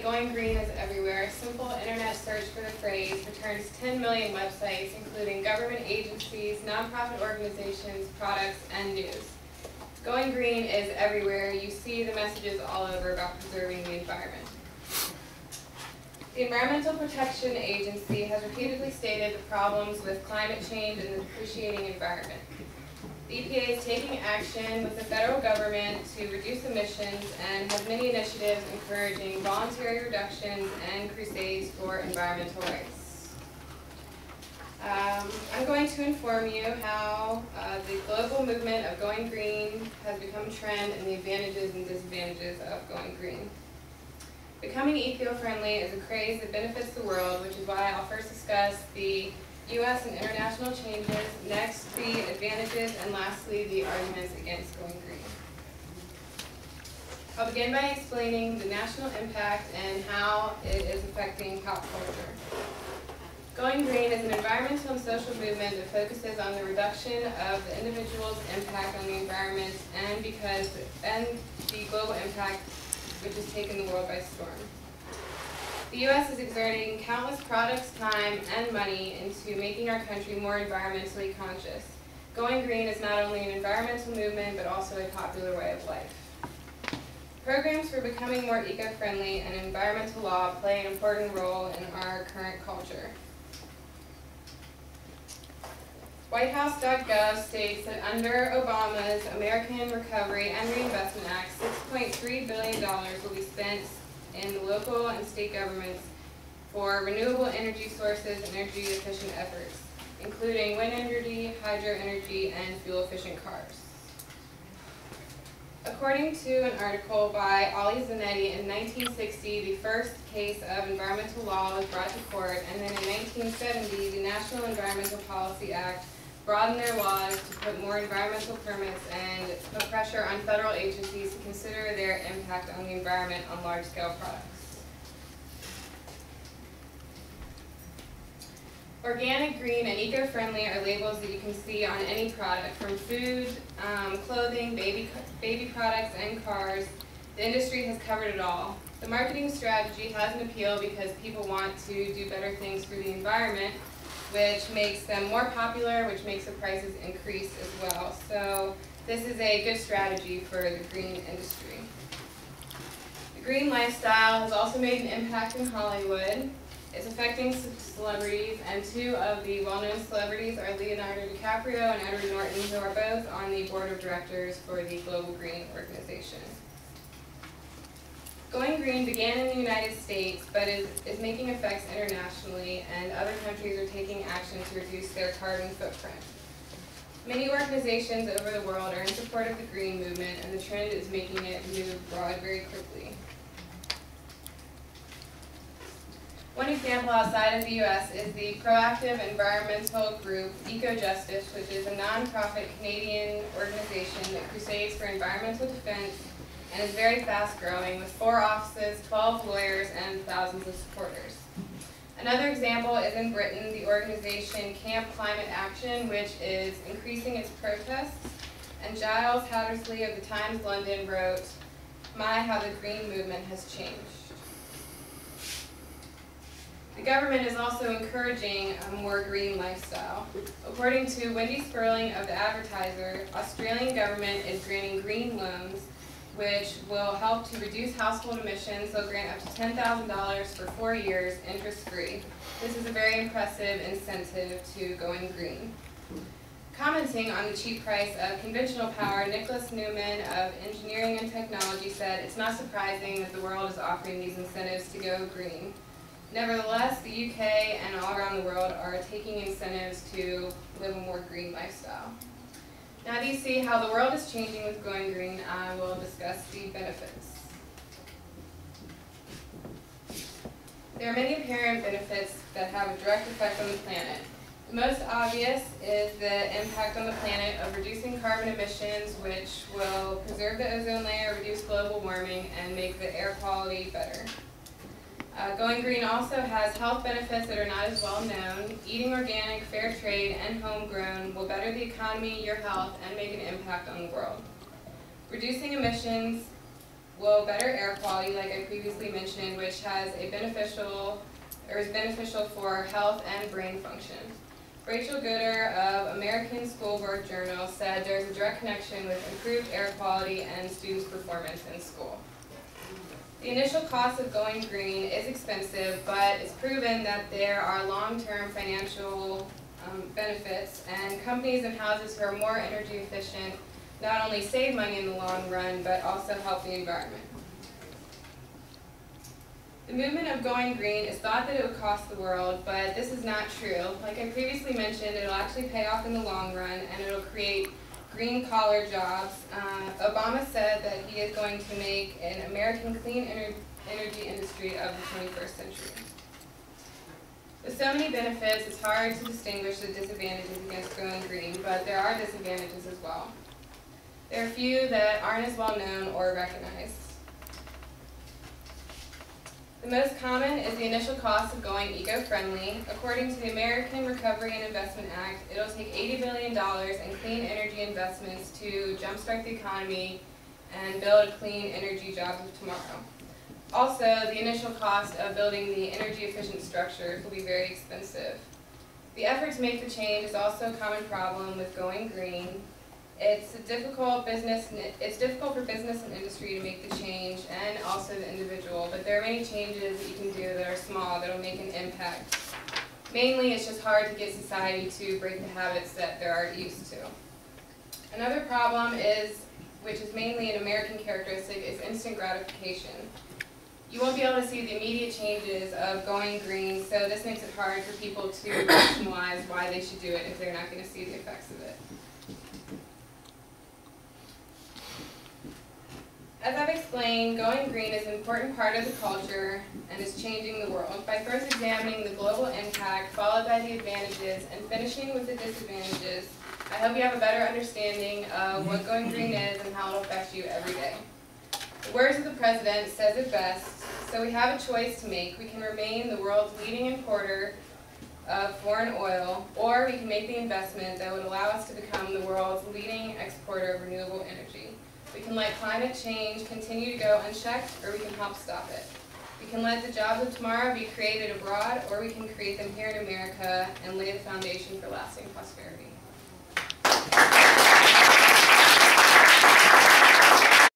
going green is everywhere, a simple internet search for the phrase returns 10 million websites, including government agencies, nonprofit organizations, products, and news. Going green is everywhere. You see the messages all over about preserving the environment. The Environmental Protection Agency has repeatedly stated the problems with climate change and the depreciating environment. The EPA is taking action with the federal government to reduce emissions and has many initiatives encouraging voluntary reductions and crusades for environmental rights. I'm going to inform you how the global movement of going green has become a trend and the advantages and disadvantages of going green. Becoming eco-friendly is a craze that benefits the world, which is why I'll first discuss the U.S. and international changes, next the advantages, and lastly the arguments against going green. I'll begin by explaining the national impact and how it is affecting pop culture. Going green is an environmental and social movement that focuses on the reduction of the individual's impact on the environment and the global impact which has taken the world by storm. The U.S. is exerting countless products, time, and money into making our country more environmentally conscious. Going green is not only an environmental movement, but also a popular way of life. Programs for becoming more eco-friendly and environmental law play an important role in our current culture. WhiteHouse.gov states that under Obama's American Recovery and Reinvestment Act, $6.3 billion will be spent in the local and state governments for renewable energy sources and energy-efficient efforts, including wind energy, hydro energy, and fuel-efficient cars. According to an article by Ollie Zanetti in 1960, the first case of environmental law was brought to court, and then in 1970, the National Environmental Policy Act broadened their laws to put more environmental permits and put pressure on federal agencies to consider their impact on the environment on large-scale products. Organic, green, and eco-friendly are labels that you can see on any product, from food, clothing, baby products, and cars. The industry has covered it all. The marketing strategy has an appeal because people want to do better things for the environment, which makes them more popular, which makes the prices increase as well. So this is a good strategy for the green industry. The green lifestyle has also made an impact in Hollywood. It's affecting celebrities, and two of the well-known celebrities are Leonardo DiCaprio and Edward Norton, who are both on the board of directors for the Global Green Organization. Going green began in the United States, but is making effects internationally, and other countries are taking action to reduce their carbon footprint. Many organizations over the world are in support of the green movement, and the trend is making it move abroad very quickly. One example outside of the U.S. is the proactive environmental group Eco-Justice, which is a non-profit Canadian organization that crusades for environmental defense and is very fast-growing with 4 offices, 12 lawyers, and thousands of supporters. Another example is in Britain, the organization Camp Climate Action, which is increasing its protests, and Giles Hattersley of the Times London wrote, "My, how the green movement has changed." The government is also encouraging a more green lifestyle. According to Wendy Sperling of The Advertiser, Australian government is granting green loans, which will help to reduce household emissions. They'll grant up to $10,000 for 4 years, interest-free. This is a very impressive incentive to going green. Commenting on the cheap price of conventional power, Nicholas Newman of Engineering and Technology said, "It's not surprising that the world is offering these incentives to go green. Nevertheless, the UK and all around the world are taking incentives to live a more green lifestyle." Now that you see how the world is changing with going green, I will discuss the benefits. There are many apparent benefits that have a direct effect on the planet. The most obvious is the impact on the planet of reducing carbon emissions, which will preserve the ozone layer, reduce global warming, and make the air quality better. Going green also has health benefits that are not as well known. Eating organic, fair trade, and homegrown will better the economy, your health, and make an impact on the world. Reducing emissions will better air quality, like I previously mentioned, which has a is beneficial for health and brain function. Rachel Gooder of American School Board Journal said there's a direct connection with improved air quality and students' performance in school. The initial cost of going green is expensive, but it's proven that there are long-term financial benefits, and companies and houses who are more energy efficient not only save money in the long run, but also help the environment. The movement of going green is thought that it would cost the world, but this is not true. Like I previously mentioned, it'll actually pay off in the long run, and it'll create green-collar jobs. Obama said that he is going to make an American clean energy industry of the 21st century. With so many benefits, it's hard to distinguish the disadvantages against going green, but there are disadvantages as well. There are a few that aren't as well known or recognized. The most common is the initial cost of going eco-friendly. According to the American Recovery and Investment Act, it'll take $80 billion in clean energy investments to jumpstart the economy and build clean energy jobs of tomorrow. Also, the initial cost of building the energy efficient structures will be very expensive. The effort to make the change is also a common problem with going green. It's difficult for business and industry to make the change, and also the individual, but there are many changes that you can do that are small that will make an impact. Mainly, it's just hard to get society to break the habits that they're already used to. Another problem is, which is mainly an American characteristic, is instant gratification. You won't be able to see the immediate changes of going green, so this makes it hard for people to rationalize why they should do it if they're not going to see the effects of it. As I've explained, going green is an important part of the culture and is changing the world. By first examining the global impact, followed by the advantages, and finishing with the disadvantages, I hope you have a better understanding of what going green is and how it will affect you every day. The words of the President says it best, so we have a choice to make. We can remain the world's leading importer of foreign oil, or we can make the investment that would allow us to become the world's leading exporter of renewable energy. We can let climate change continue to go unchecked, or we can help stop it. We can let the jobs of tomorrow be created abroad, or we can create them here in America and lay the foundation for lasting prosperity.